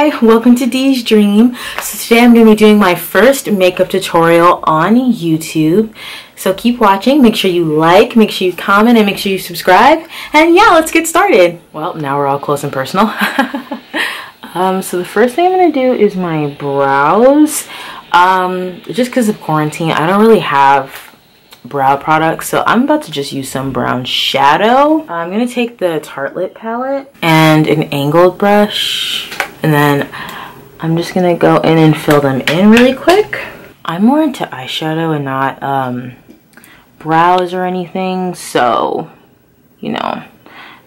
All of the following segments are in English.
Hi, welcome to Dee's Dream. So today I'm going to be doing my first makeup tutorial on YouTube. So keep watching, make sure you like, make sure you comment, and make sure you subscribe. And yeah, let's get started. Well, now we're all close and personal. So the first thing I'm going to do is my brows. Just because of quarantine, I don't really have brow products, so I'm about to just use some brown shadow. I'm gonna take the Tartelette palette and an angled brush, and then I'm just gonna go in and fill them in really quick. I'm more into eyeshadow and not brows or anything, so you know,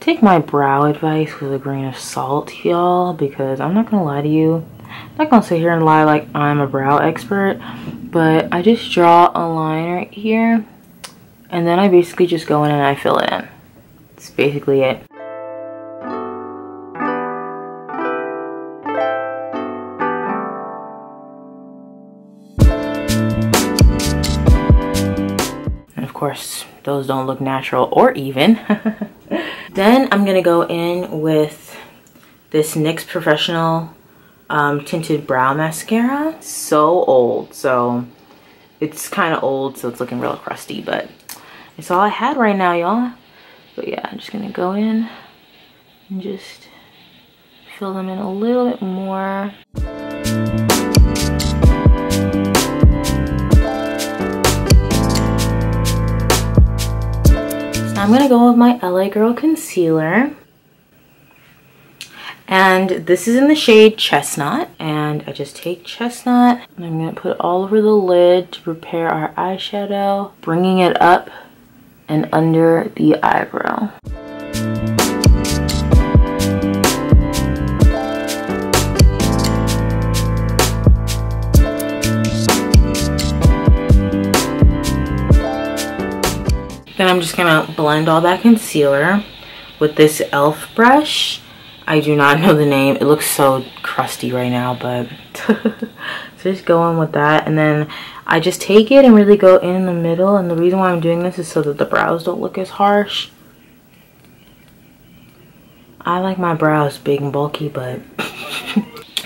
take my brow advice with a grain of salt, y'all, because I'm not gonna lie to you. I'm not gonna sit here and lie like I'm a brow expert, but I just draw a line right here and then I basically just go in and I fill it in. That's basically it. And of course, those don't look natural or even. Then I'm gonna go in with this NYX Professional tinted brow mascara. So old, so it's kind of old, so it's looking real crusty, but it's all I had right now, y'all. But yeah, I'm just gonna go in and just fill them in a little bit more. So I'm gonna go with my LA Girl concealer. And this is in the shade Chestnut, and I just take Chestnut and I'm gonna put it all over the lid to prepare our eyeshadow, bringing it up and under the eyebrow. Then I'm just gonna blend all that concealer with this e.l.f. brush. I do not know the name. It looks so crusty right now, but so just go in with that, and then I just take it and really go in the middle. And the reason why I'm doing this is so that the brows don't look as harsh. I like my brows big and bulky, but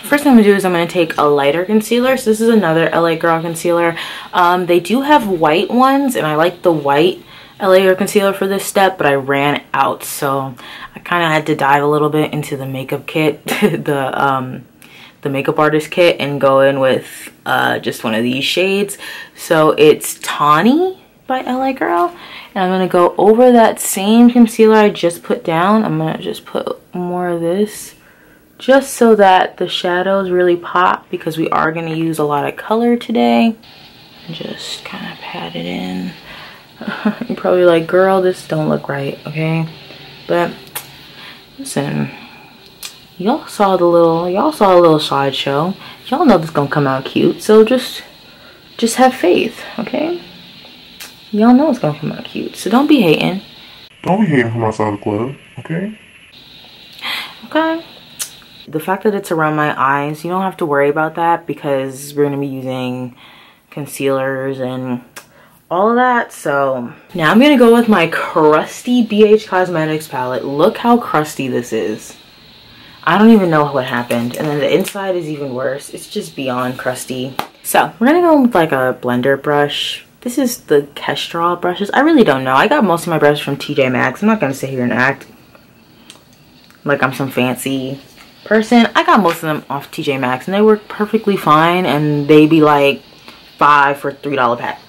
first thing I'm gonna do is I'm gonna take a lighter concealer. So this is another LA Girl concealer. They do have white ones, and I like the white LA Girl concealer for this step, but I ran out, so I kind of had to dive a little bit into the makeup kit, the makeup artist kit, and go in with just one of these shades. So it's Tawny by LA Girl, and I'm gonna go over that same concealer I just put down. I'm gonna just put more of this, just so that the shadows really pop, because we are gonna use a lot of color today. And just kind of pat it in. You're probably like, girl, this don't look right, okay? But listen, y'all saw a little slideshow. Y'all know this gonna come out cute, so just have faith, okay? Y'all know it's gonna come out cute, so don't be hating. Don't be hating from outside the club, okay? Okay. The fact that it's around my eyes, you don't have to worry about that, because we're gonna be using concealers and all of that. So now I'm gonna go with my crusty BH Cosmetics palette. Look how crusty this is. I don't even know what happened. And then the inside is even worse. It's just beyond crusty. So we're gonna go with like a blender brush. This is the Kestrel brushes. I really don't know. I got most of my brushes from TJ Maxx. I'm not gonna sit here and act like I'm some fancy person. I got most of them off TJ Maxx, and they work perfectly fine, and they be like $5 for $3 pack.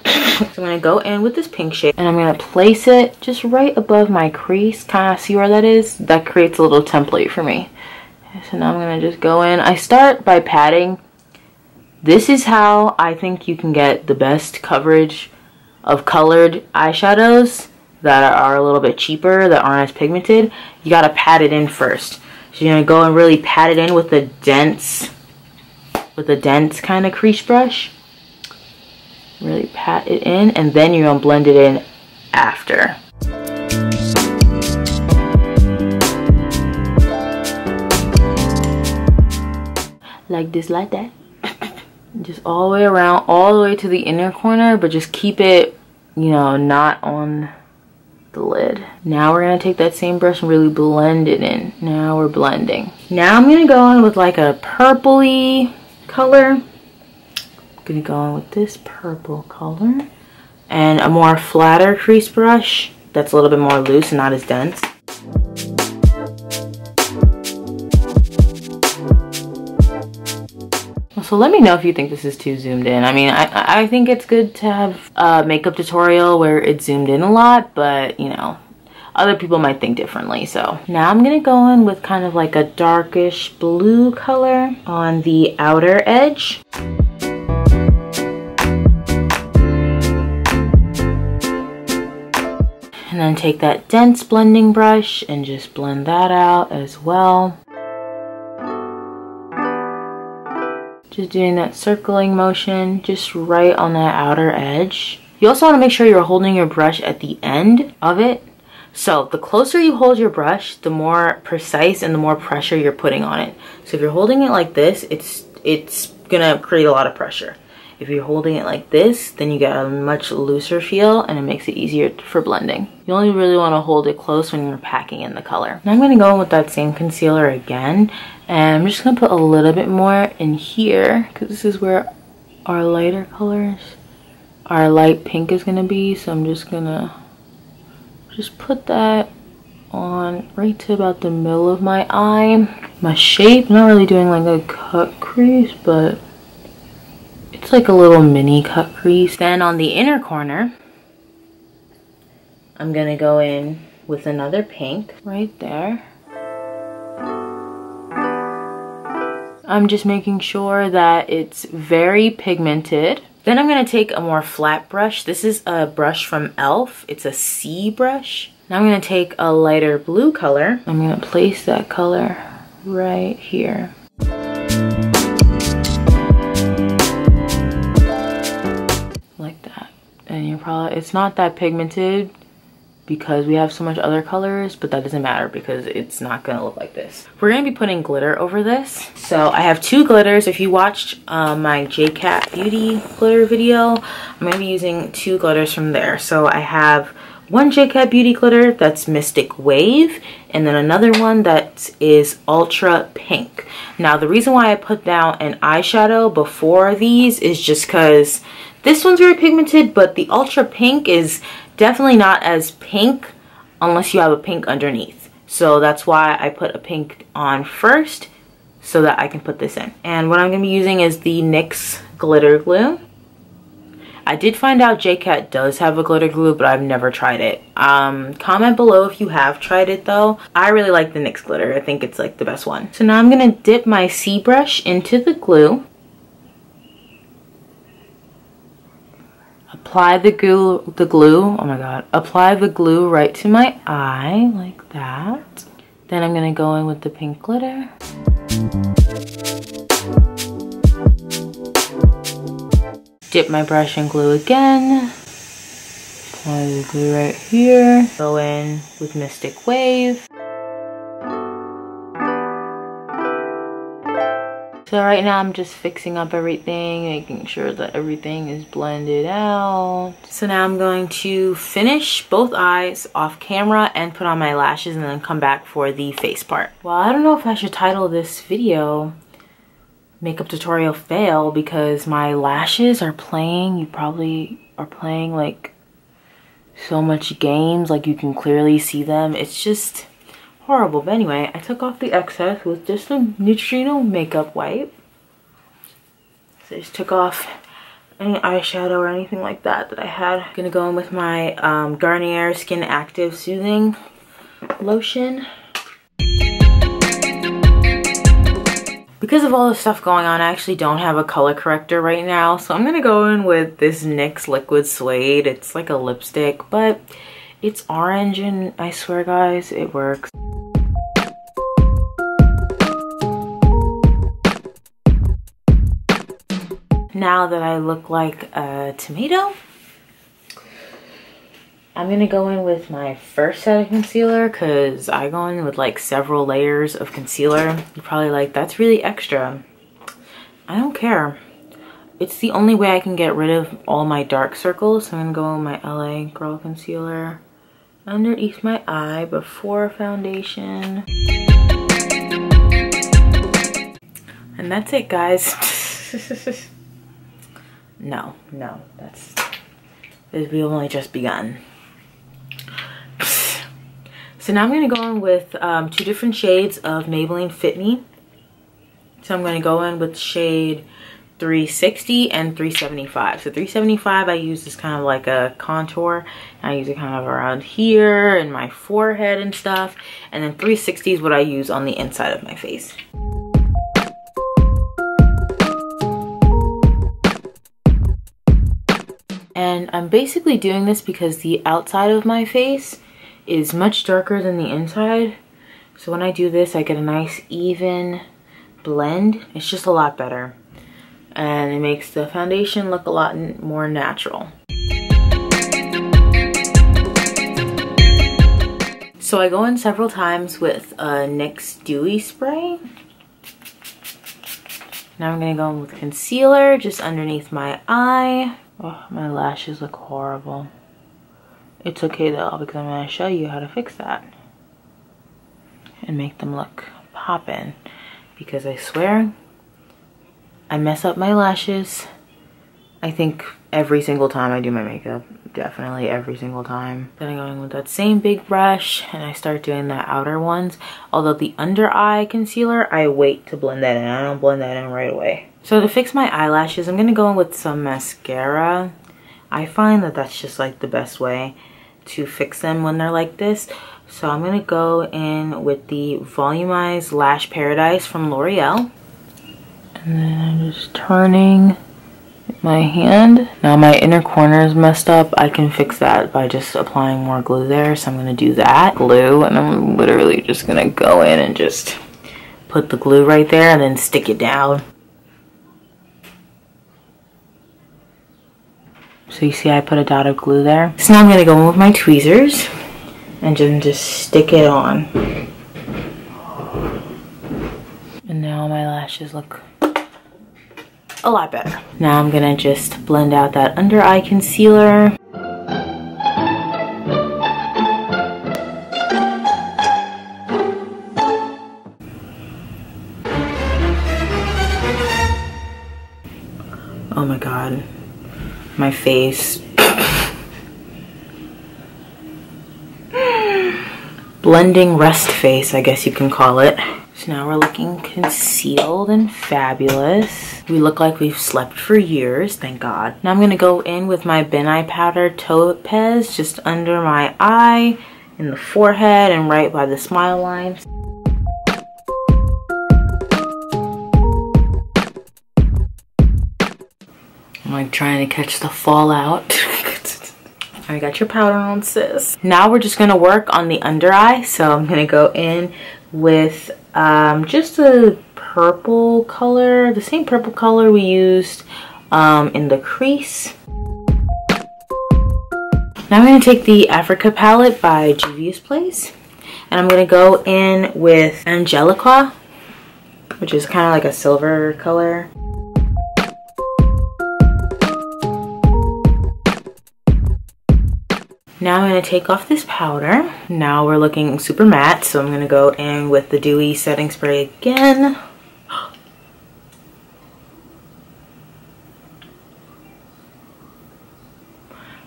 So I'm gonna go in with this pink shade, and I'm gonna place it just right above my crease. Kind of see where that is? That creates a little template for me. So now I'm gonna just go in. I start by patting. This is how I think you can get the best coverage of colored eyeshadows that are a little bit cheaper, that aren't as pigmented. You gotta pat it in first. So you're gonna go and really pat it in with a dense kind of crease brush. Really pat it in, and then you're gonna blend it in after. Like this, like that. Just all the way around, all the way to the inner corner, but just keep it, you know, not on the lid. Now we're gonna take that same brush and really blend it in. Now we're blending. Now I'm gonna go in with like a purpley color. I'm gonna go in with this purple color and a more flatter crease brush that's a little bit more loose and not as dense. So let me know if you think this is too zoomed in. I mean, I think it's good to have a makeup tutorial where it's zoomed in a lot, but you know, other people might think differently. So now I'm gonna go in with kind of like a darkish blue color on the outer edge. And then take that dense blending brush and just blend that out as well. Just doing that circling motion just right on that outer edge. You also want to make sure you're holding your brush at the end of it. So the closer you hold your brush, the more precise and the more pressure you're putting on it. So if you're holding it like this, it's gonna create a lot of pressure. If you're holding it like this, then you get a much looser feel and it makes it easier for blending. You only really want to hold it close when you're packing in the color. Now I'm going to go in with that same concealer again, and I'm just going to put a little bit more in here because this is where our lighter colors, our light pink is going to be. So I'm just going to put that on right to about the middle of my eye. My shape, not really doing like a cut crease, but it's like a little mini cut crease. Then on the inner corner, I'm gonna go in with another pink right there. I'm just making sure that it's very pigmented. Then I'm gonna take a more flat brush. This is a brush from e.l.f. It's a C brush. Now I'm gonna take a lighter blue color. I'm gonna place that color right here. And you're probably, it's not that pigmented because we have so much other colors, but that doesn't matter because it's not gonna look like this. We're gonna be putting glitter over this. So I have two glitters. If you watched my J.Cat beauty glitter video, I'm gonna be using two glitters from there. So I have one J.Cat beauty glitter that's Mystic Wave, and then another one that is Ultra Pink. Now the reason why I put down an eyeshadow before these is just because this one's very pigmented, but the Ultra Pink is definitely not as pink unless you have a pink underneath. So that's why I put a pink on first so that I can put this in. And what I'm going to be using is the NYX glitter glue. I did find out J.Cat does have a glitter glue, but I've never tried it. Comment below if you have tried it though. I really like the NYX glitter. I think it's like the best one. So now I'm going to dip my C brush into the glue. Apply the glue, oh my god, apply the glue right to my eye, like that. Then I'm gonna go in with the pink glitter. Dip my brush in glue again. Apply the glue right here. Go in with Mystic Wave. So right now I'm just fixing up everything, making sure that everything is blended out. So now I'm going to finish both eyes off camera and put on my lashes and then come back for the face part. Well, I don't know if I should title this video Makeup Tutorial Fail because my lashes are playing. You probably are playing like so much games, like you can clearly see them. It's just horrible. But anyway, I took off the excess with just a Neutrogena makeup wipe. So I just took off any eyeshadow or anything like that I had. I'm gonna go in with my Garnier Skin Active Soothing Lotion. Because of all the stuff going on, I actually don't have a color corrector right now. So I'm gonna go in with this NYX Liquid Suede. It's like a lipstick, but it's orange and I swear guys, it works. Now that I look like a tomato, I'm gonna go in with my first set of concealer because I go in with like several layers of concealer. You're probably like, that's really extra. I don't care. It's the only way I can get rid of all my dark circles. So I'm gonna go in with my LA Girl concealer underneath my eye before foundation. And that's it, guys. No, we've only just begun. So now I'm going to go in with 2 different shades of Maybelline Fit Me. So I'm going to go in with shade 360 and 375. So 375 I use this kind of like a contour. I use it kind of around here and my forehead and stuff. And then 360 is what I use on the inside of my face. And I'm basically doing this because the outside of my face is much darker than the inside. So when I do this, I get a nice even blend. It's just a lot better. And it makes the foundation look a lot more natural. So I go in several times with a NYX Dewy spray. Now I'm gonna go in with concealer just underneath my eye. Oh, my lashes look horrible. It's okay though, because I'm gonna show you how to fix that and make them look poppin', because I swear I mess up my lashes, I think every single time I do my makeup. Definitely every single time. Then I go in with that same big brush and I start doing the outer ones. Although the under eye concealer, I wait to blend that in. I don't blend that in right away. So to fix my eyelashes, I'm gonna go in with some mascara. I find that that's just like the best way to fix them when they're like this. So I'm gonna go in with the Volumized Lash Paradise from Loreal. And then I'm just turning my hand. Now my inner corner is messed up. I can fix that by just applying more glue there. So I'm gonna do that glue, and I'm literally just gonna go in and just put the glue right there and then stick it down. So you see I put a dot of glue there. So now I'm gonna go in with my tweezers and just stick it on. And now my lashes look a lot better. Now I'm gonna just blend out that under eye concealer. Oh my god, my face. Blending rest face, I guess you can call it. So now we're looking concealed and fabulous. We look like we've slept for years, thank God. Now I'm gonna go in with my Ben Eye Powder Topaz just under my eye, in the forehead, and right by the smile lines. I'm like trying to catch the fallout. I got your powder on, sis. Now we're just gonna work on the under eye. So I'm gonna go in with just a purple color, the same purple color we used in the crease. Now I'm gonna take the Africa palette by Juvias Place, and I'm gonna go in with Angelica, which is kind of like a silver color. Now I'm going to take off this powder. Now we're looking super matte, so I'm going to go in with the Dewy setting spray again.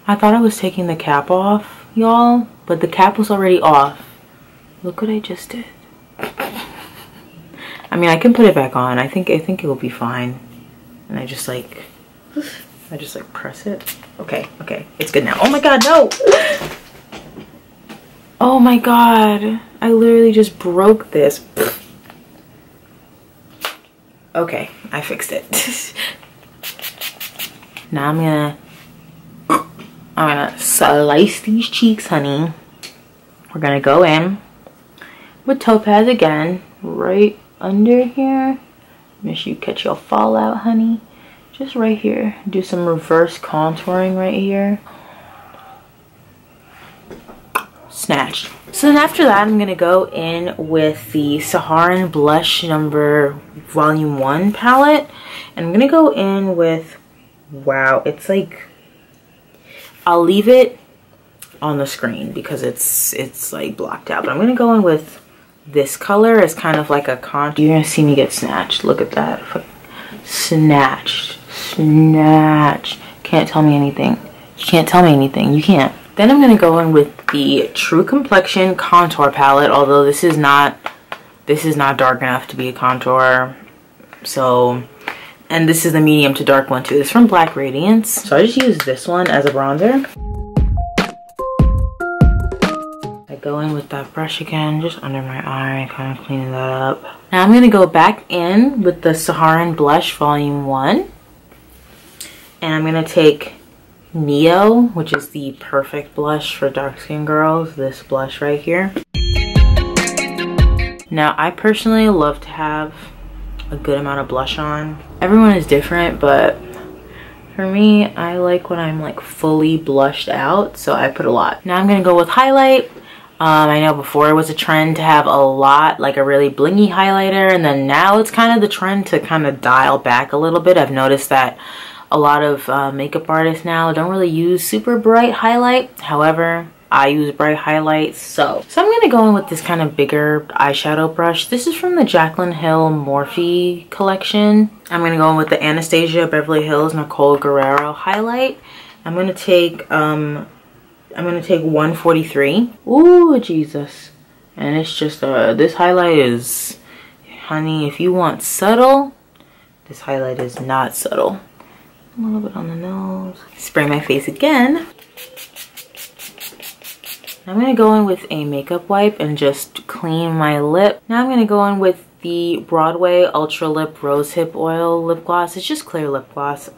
I thought I was taking the cap off, y'all, but the cap was already off. Look what I just did. I mean, I can put it back on. I think it will be fine. And I just like press it. Okay, it's good now. Oh my god, no! Oh my god, I literally just broke this. Okay, I fixed it. Now I'm gonna slice these cheeks, honey. We're gonna go in with Topaz again, right under here. Make sure you catch your fallout, honey. Just right here. Do some reverse contouring right here. Snatched. So then after that, I'm gonna go in with the Saharan Blush number Volume 1 palette. And I'm gonna go in with, wow, it's like, I'll leave it on the screen because it's like blocked out. But I'm gonna go in with this color as kind of like a contour. You're gonna see me get snatched. Look at that. Snatched. Can't tell me anything. You can't tell me anything. You can't. Then I'm gonna go in with the True Complexion contour palette, although this is not dark enough to be a contour. So, and this is the medium to dark one too. It's from Black Radiance. So I just use this one as a bronzer. I go in with that brush again, just under my eye, kind of cleaning that up. Now I'm gonna go back in with the Saharan Blush Volume 1. And I'm gonna take Neo, which is the perfect blush for dark skin girls, this blush right here. Now I personally love to have a good amount of blush on. Everyone is different, but for me, I like when I'm like fully blushed out, so I put a lot. Now I'm gonna go with highlight. I know before it was a trend to have a lot, like a really blingy highlighter, and then now it's kind of the trend to kind of dial back a little bit. I've noticed that a lot of makeup artists now don't really use super bright highlight. However, I use bright highlights. So I'm going to go in with this kind of bigger eyeshadow brush. This is from the Jaclyn Hill Morphe collection. I'm going to go in with the Anastasia Beverly Hills Nicole Guerriero highlight. I'm going to take 143. Ooh, Jesus. And it's just this highlight is, honey, if you want subtle, this highlight is not subtle. A little bit on the nose. Spray my face again. I'm going to go in with a makeup wipe and just clean my lip. Now I'm going to go in with the Broadway Ultra Lip Rose Hip Oil lip gloss. It's just clear lip gloss.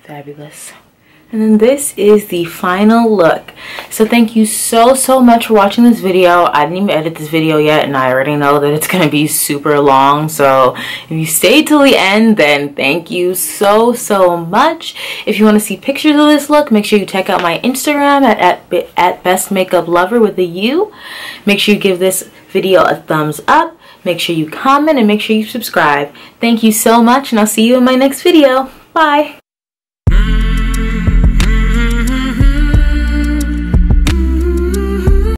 Fabulous. And then this is the final look. So thank you so much for watching this video. I didn't even edit this video yet, and I already know that it's going to be super long. So if you stayed till the end, then thank you so much. If you want to see pictures of this look, make sure you check out my Instagram at Best Makeup Lover with a U. Make sure you give this video a thumbs up. Make sure you comment and make sure you subscribe. Thank you so much, and I'll see you in my next video. Bye.